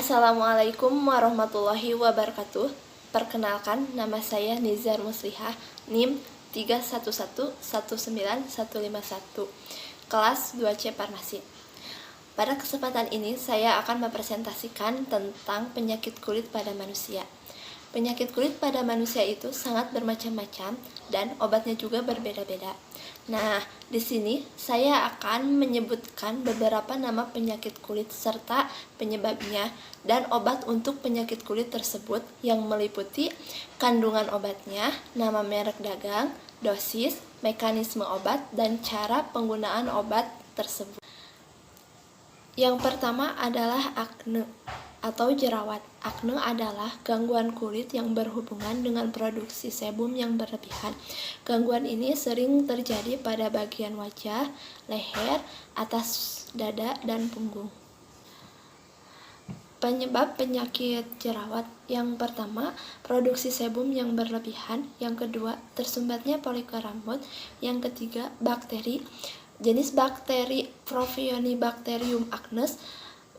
Assalamualaikum warahmatullahi wabarakatuh. Perkenalkan, nama saya Nizar Muslihah, NIM 3111951, kelas 2C Farmasi. Pada kesempatan ini, saya akan mempresentasikan tentang penyakit kulit pada manusia. Penyakit kulit pada manusia itu sangat bermacam-macam dan obatnya juga berbeda-beda. Nah, di sini saya akan menyebutkan beberapa nama penyakit kulit serta penyebabnya dan obat untuk penyakit kulit tersebut yang meliputi kandungan obatnya, nama merek dagang, dosis, mekanisme obat, dan cara penggunaan obat tersebut. Yang pertama adalah akne atau jerawat. Akne adalah gangguan kulit yang berhubungan dengan produksi sebum yang berlebihan. Gangguan ini sering terjadi pada bagian wajah, leher, atas dada, dan punggung. Penyebab penyakit jerawat: yang pertama, produksi sebum yang berlebihan. Yang kedua, tersumbatnya folikel rambut. Yang ketiga, bakteri. Jenis bakteri Propionibacterium acnes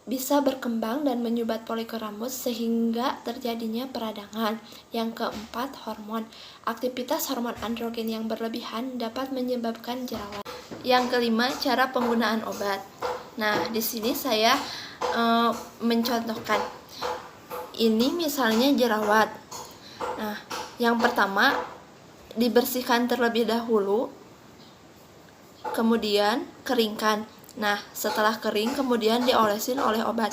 bisa berkembang dan menyumbat folikel rambut sehingga terjadinya peradangan. Yang keempat, hormon. Aktivitas hormon androgen yang berlebihan dapat menyebabkan jerawat. Yang kelima, cara penggunaan obat. Nah, di sini saya mencontohkan. Ini misalnya jerawat. Nah, yang pertama, dibersihkan terlebih dahulu, kemudian keringkan. Nah, setelah kering kemudian diolesin oleh obat.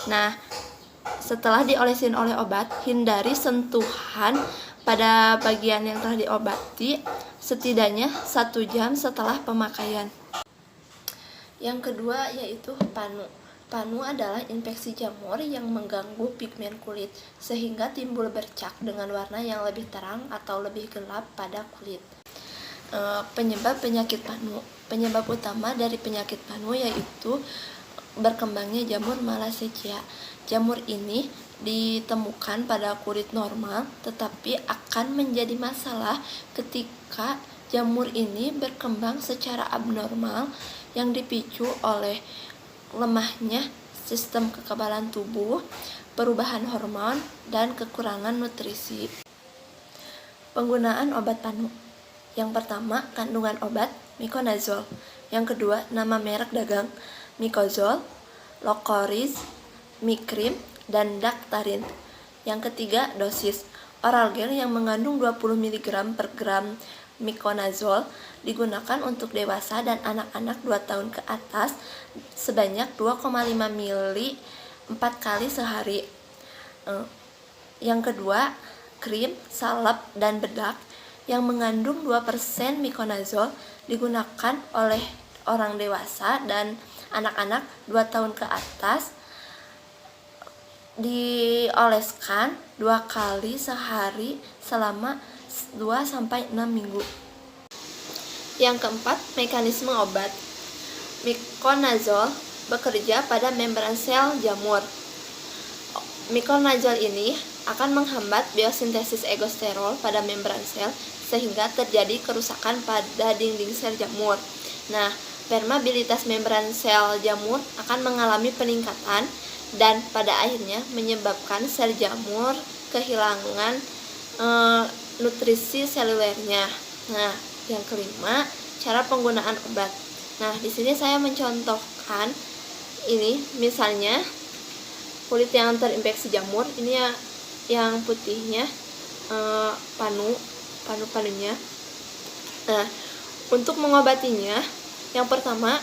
Nah, setelah diolesin oleh obat, hindari sentuhan pada bagian yang telah diobati setidaknya 1 jam setelah pemakaian. Yang kedua yaitu panu. Panu adalah infeksi jamur yang mengganggu pigmen kulit sehingga timbul bercak dengan warna yang lebih terang atau lebih gelap pada kulit. Penyebab penyakit panu. Penyebab utama dari penyakit panu yaitu berkembangnya jamur Malassezia. Jamur ini ditemukan pada kulit normal, tetapi akan menjadi masalah ketika jamur ini berkembang secara abnormal yang dipicu oleh lemahnya sistem kekebalan tubuh, perubahan hormon, dan kekurangan nutrisi. Penggunaan obat panu. Yang pertama, kandungan obat miconazole. Yang kedua, nama merek dagang Micoxol, Locoris, Micrim, dan Daktarin. Yang ketiga, dosis. Oral gel yang mengandung 20 mg per gram miconazole digunakan untuk dewasa dan anak-anak 2 tahun ke atas sebanyak 2,5 ml 4 kali sehari. Yang kedua, krim, salep, dan bedak yang mengandung 2% miconazole digunakan oleh orang dewasa dan anak-anak 2 tahun ke atas, dioleskan 2 kali sehari selama 2-6 minggu. Yang keempat, mekanisme obat. Miconazole bekerja pada membran sel jamur. Miconazole ini akan menghambat biosintesis egosterol pada membran sel sehingga terjadi kerusakan pada dinding sel jamur. Nah, permeabilitas membran sel jamur akan mengalami peningkatan dan pada akhirnya menyebabkan sel jamur kehilangan nutrisi selulernya. Nah, yang kelima, cara penggunaan obat. Nah, di sini saya mencontohkan ini misalnya kulit yang terinfeksi jamur, ini ya yang putihnya panunya. Nah, untuk mengobatinya, yang pertama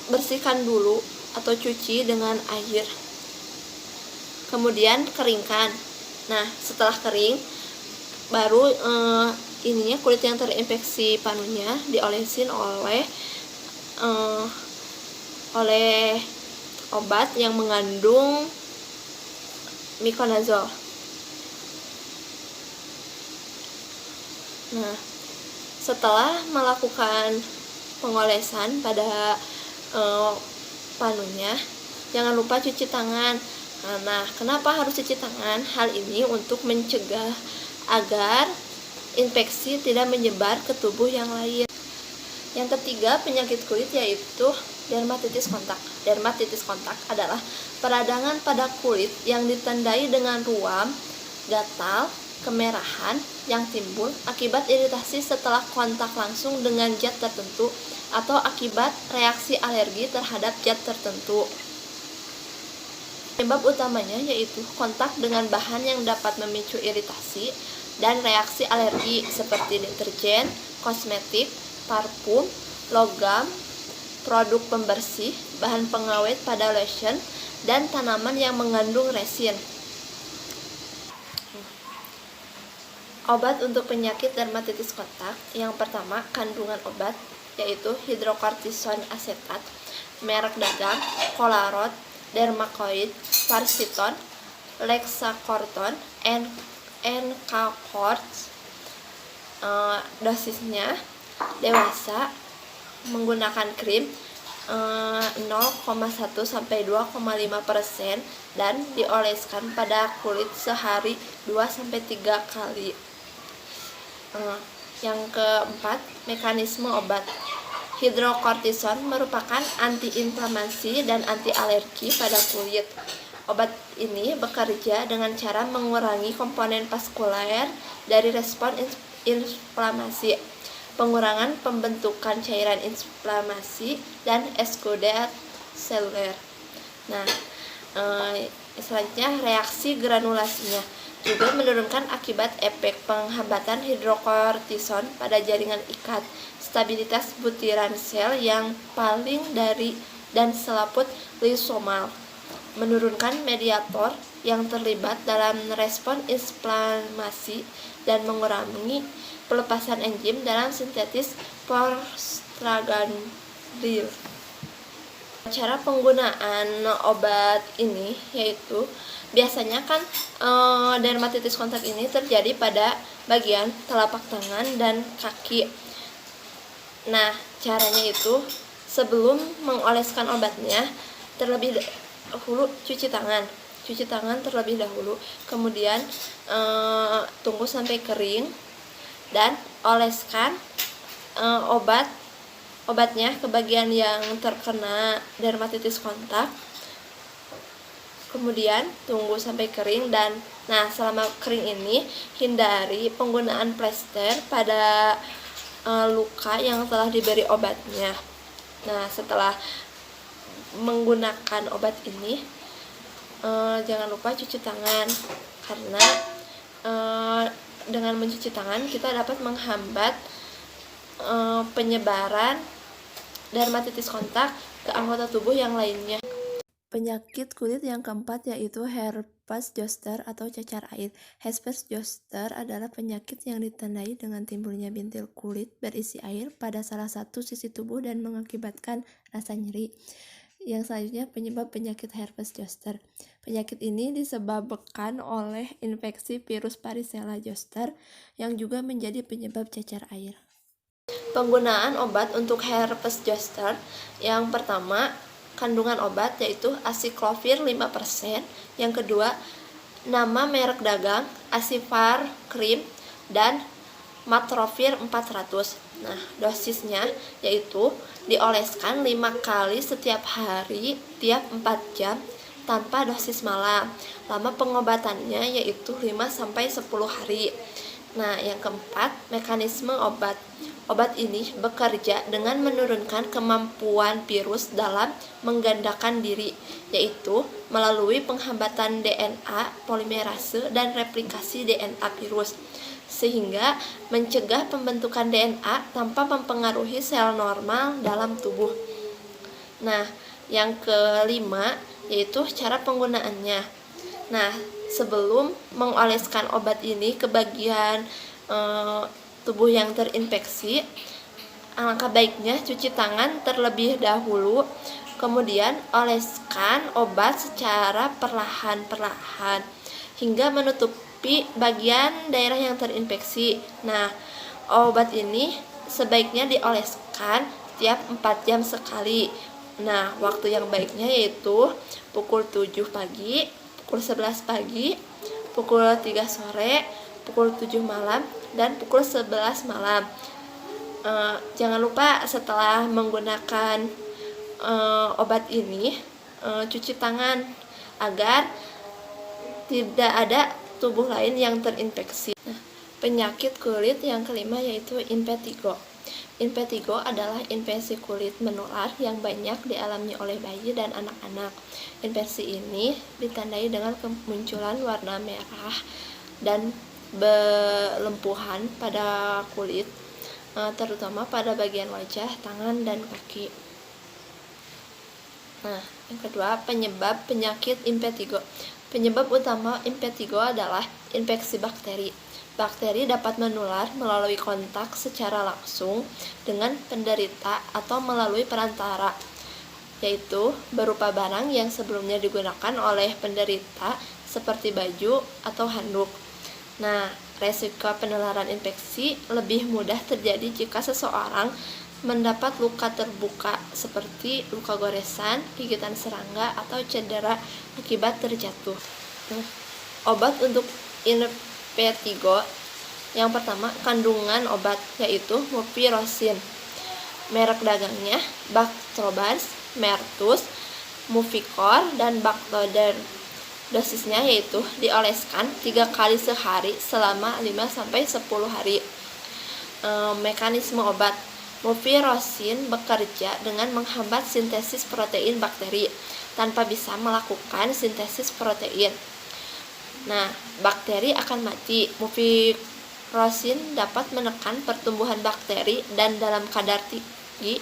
bersihkan dulu atau cuci dengan air. Kemudian keringkan. Nah, setelah kering baru kulit yang terinfeksi panunya diolesin oleh obat yang mengandung miconazole. Nah, setelah melakukan pengolesan pada panunya, jangan lupa cuci tangan. Nah, kenapa harus cuci tangan? Hal ini untuk mencegah agar infeksi tidak menyebar ke tubuh yang lain. Yang ketiga, penyakit kulit yaitu dermatitis kontak. Dermatitis kontak adalah peradangan pada kulit yang ditandai dengan ruam, gatal, kemerahan yang timbul akibat iritasi setelah kontak langsung dengan zat tertentu atau akibat reaksi alergi terhadap zat tertentu. Penyebab utamanya yaitu kontak dengan bahan yang dapat memicu iritasi dan reaksi alergi seperti deterjen, kosmetik, parfum, logam, produk pembersih, bahan pengawet pada lotion, dan tanaman yang mengandung resin. Obat untuk penyakit dermatitis kontak. Yang pertama, kandungan obat yaitu hidrokortison asetat, merek dagang Colarot, Dermacoid, Parsiton, Lexacorton, Encacort. Dosisnya dewasa menggunakan krim 0,1 sampai 2,5% dan dioleskan pada kulit sehari 2 sampai 3 kali. Yang keempat, mekanisme obat. Hidrokortison merupakan antiinflamasi dan anti alergi pada kulit. Obat ini bekerja dengan cara mengurangi komponen vaskuler dari respon inflamasi, pengurangan pembentukan cairan inflamasi, dan eksudat seluler. Nah, selanjutnya reaksi granulasinya juga menurunkan akibat efek penghambatan hidrokortison pada jaringan ikat, stabilitas butiran sel yang paling dari dan selaput lisomal, menurunkan mediator yang terlibat dalam respon inflamasi dan mengurangi pelepasan enzim dalam sintesis prostaglandin. Cara penggunaan obat ini yaitu biasanya kan dermatitis kontak ini terjadi pada bagian telapak tangan dan kaki. Nah, caranya itu sebelum mengoleskan obatnya terlebih dahulu cuci tangan terlebih dahulu, kemudian tunggu sampai kering dan oleskan obatnya ke bagian yang terkena dermatitis kontak, kemudian tunggu sampai kering dan selama kering ini hindari penggunaan plester pada luka yang telah diberi obatnya. Nah, setelah menggunakan obat ini jangan lupa cuci tangan, karena dengan mencuci tangan kita dapat menghambat penyebaran dermatitis kontak ke anggota tubuh yang lainnya. Penyakit kulit yang keempat yaitu herpes zoster atau cacar air. Herpes zoster adalah penyakit yang ditandai dengan timbulnya bintil kulit berisi air pada salah satu sisi tubuh dan mengakibatkan rasa nyeri. Yang selanjutnya, penyebab penyakit herpes zoster. Penyakit ini disebabkan oleh infeksi virus varicella zoster yang juga menjadi penyebab cacar air. Penggunaan obat untuk herpes zoster. Yang pertama, kandungan obat yaitu aciclovir 5%. Yang kedua, nama merek dagang Acipar Cream dan Matrovir 400. Nah, dosisnya yaitu dioleskan 5 kali setiap hari tiap 4 jam tanpa dosis malam. Lama pengobatannya yaitu 5 sampai 10 hari. Nah, yang keempat, mekanisme obat. Obat ini bekerja dengan menurunkan kemampuan virus dalam menggandakan diri, yaitu melalui penghambatan DNA polimerase dan replikasi DNA virus, sehingga mencegah pembentukan DNA tanpa mempengaruhi sel normal dalam tubuh. Nah, yang kelima yaitu cara penggunaannya. Nah, sebelum mengoleskan obat ini ke bagian tubuh yang terinfeksi, alangkah baiknya cuci tangan terlebih dahulu, kemudian oleskan obat secara perlahan-perlahan hingga menutupi bagian daerah yang terinfeksi. Nah, obat ini sebaiknya dioleskan tiap 4 jam sekali. Nah, waktu yang baiknya yaitu pukul 7 pagi, pukul 11 pagi, pukul 3 sore, pukul 7 malam, dan pukul 11 malam. Jangan lupa setelah menggunakan obat ini, cuci tangan agar tidak ada tubuh lain yang terinfeksi. Penyakit kulit yang kelima yaitu impetigo. Impetigo adalah infeksi kulit menular yang banyak dialami oleh bayi dan anak-anak. Infeksi ini ditandai dengan kemunculan warna merah dan belempuhan pada kulit, terutama pada bagian wajah, tangan, dan kaki. Nah, yang kedua, penyebab penyakit impetigo. Penyebab utama impetigo adalah infeksi bakteri. Bakteri dapat menular melalui kontak secara langsung dengan penderita atau melalui perantara, yaitu berupa barang yang sebelumnya digunakan oleh penderita seperti baju atau handuk. Nah, resiko penularan infeksi lebih mudah terjadi jika seseorang mendapat luka terbuka seperti luka goresan, gigitan serangga, atau cedera akibat terjatuh. Obat untuk impetigo, yang pertama, kandungan obat yaitu mupirocin. Merek dagangnya Bactrobans, Mertus, Movicor, dan Bactoderm. Dosisnya yaitu dioleskan 3 kali sehari selama 5-10 hari. Mekanisme obat. Mupirocin bekerja dengan menghambat sintesis protein bakteri tanpa bisa melakukan sintesis protein. Nah, bakteri akan mati. Mupirocin dapat menekan pertumbuhan bakteri dan dalam kadar tinggi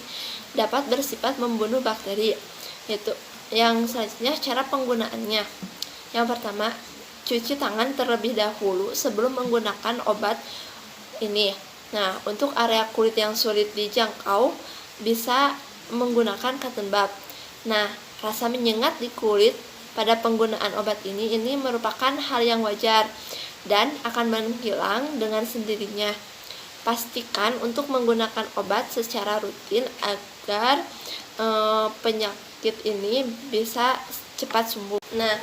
dapat bersifat membunuh bakteri. Itu yang selanjutnya cara penggunaannya. Yang pertama, cuci tangan terlebih dahulu sebelum menggunakan obat ini. Nah, untuk area kulit yang sulit dijangkau bisa menggunakan cotton bud. Nah, rasa menyengat di kulit pada penggunaan obat ini merupakan hal yang wajar dan akan menghilang dengan sendirinya. Pastikan untuk menggunakan obat secara rutin agar penyakit ini bisa cepat sembuh. Nah,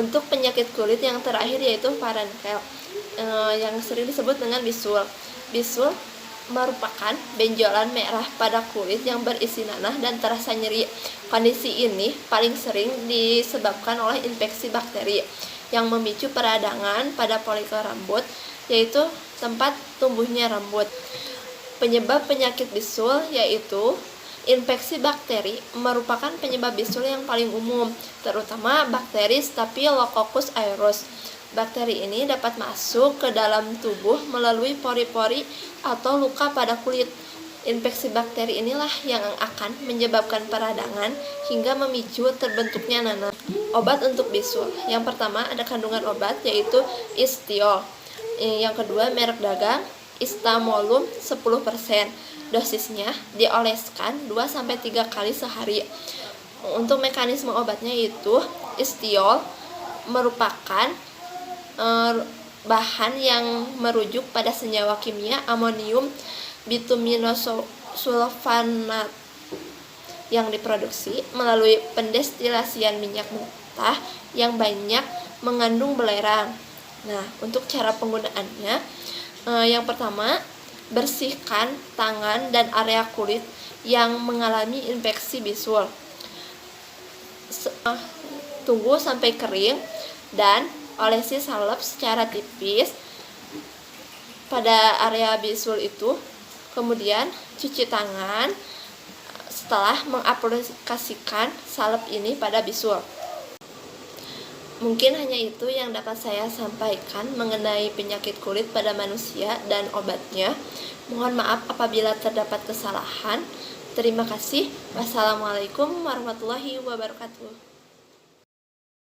untuk penyakit kulit yang terakhir yaitu varankel, yang sering disebut dengan bisul. Bisul merupakan benjolan merah pada kulit yang berisi nanah dan terasa nyeri. Kondisi ini paling sering disebabkan oleh infeksi bakteri yang memicu peradangan pada folikel rambut, yaitu tempat tumbuhnya rambut. Penyebab penyakit bisul yaitu infeksi bakteri merupakan penyebab bisul yang paling umum, terutama bakteri Staphylococcus aureus. Bakteri ini dapat masuk ke dalam tubuh melalui pori-pori atau luka pada kulit. Infeksi bakteri inilah yang akan menyebabkan peradangan hingga memicu terbentuknya nanah. Obat untuk bisul. Yang pertama ada kandungan obat yaitu istiol. Yang kedua merek dagang Istamolum 10%. Dosisnya dioleskan 2-3 kali sehari. Untuk mekanisme obatnya itu istiol merupakan bahan yang merujuk pada senyawa kimia amonium bituminosulfonat yang diproduksi melalui pendestilasian minyak mentah yang banyak mengandung belerang. Nah, untuk cara penggunaannya, yang pertama, bersihkan tangan dan area kulit yang mengalami infeksi bisul. Tunggu sampai kering dan olesi salep secara tipis pada area bisul itu. Kemudian cuci tangan setelah mengaplikasikan salep ini pada bisul. Mungkin hanya itu yang dapat saya sampaikan mengenai penyakit kulit pada manusia dan obatnya. Mohon maaf apabila terdapat kesalahan. Terima kasih. Wassalamualaikum warahmatullahi wabarakatuh.